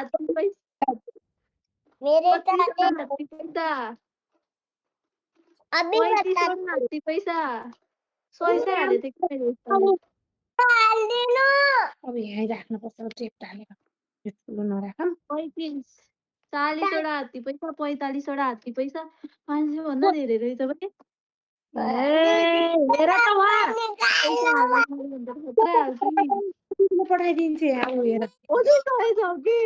हात्ती पैसा मेरे कति साथ छवटा हात्ती पैसा अभी 35 बता वटा हात्ती पैसा 100 हाले थियो कि मैले हाल्दिनु अब यहीँ राख्नुपर्छ टेप हालेर यो ठुलो नराखौँ 35 40 वटा हात्ती पैसा 45 वटा हात्ती पैसा मान्छे भन्दा धेरै रहेछ भने हेर त वहाँ पैसा हाल्दा खत्रै हाल्छु नि दिदीले पठाइदिन्छु यहाँ ऊ हेर अझै रहेछ कि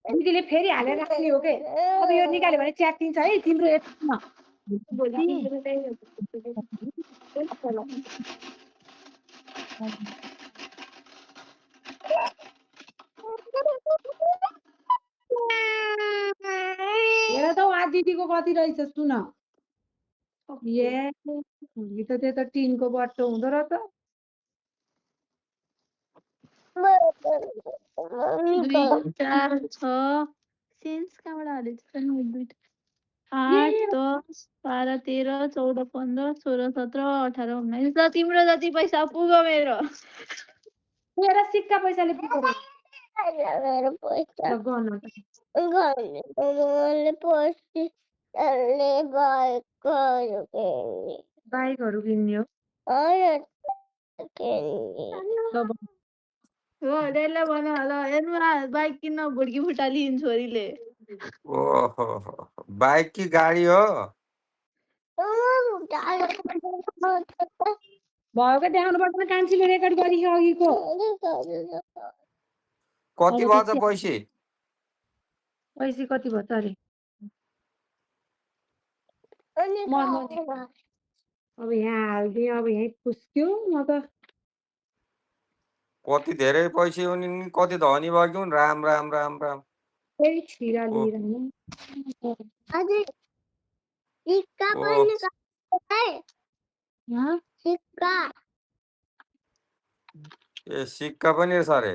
दिदीले फेरि हालेर राख्ने हो के अब यो निकाल्यो भने च्यातिन्छ है तिम्रो यसमा हेर त वहाँ दिदीको कति रहेछ सुन ए भोलि त त्यो त टिनको बट्टो हुँदो रहेछ 2 4 6 सेन्स कहाँबाट हालेछ त नि 8 10 12 13 14 15 16 17 18 19 त तिम्रो जति पैसा पुग्यो मेरो मेरा सिक्का पैसाले पुग्यो मेरो पैसा ल गर्न त घरले पैसा चल्ने बाइकहरू किन्ने बाइकहरू किन्ने हो किन्ने हो डेले भन्यो होला हेर्नुमा बाइक किन्न भुड्की फुटालिन् छोरीले ओहो बाइक की गाडी हो भयो क्या देखाउनु पर्दैन कान्छीले रेकर्ड गरियो अघिको कति भयो त पैसे पैसे कति भयो त अरे अब यहाँ हालिदिएँ अब यहीँ पुस्क्यो म त कति धेरै पैसे हो नि कति धनी भयो कि हुन् राम राम राम राम फेरि छिरा लिएर अझै सिक्का पनि है सिक्का ए सिक्का पनि रहेछ अरे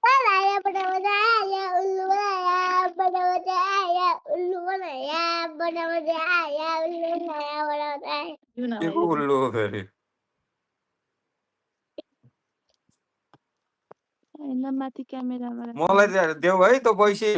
बनाया बड़ा मजा आया उल्लू बनाया बड़ा मजा आया उल्लू बनाया बड़ा मजा आया उल्लू बनाया बड़ा मजा आया के को उल्लु हो फेरि हैन माथि क्यामेरामा मलाई देऊ है त पैसे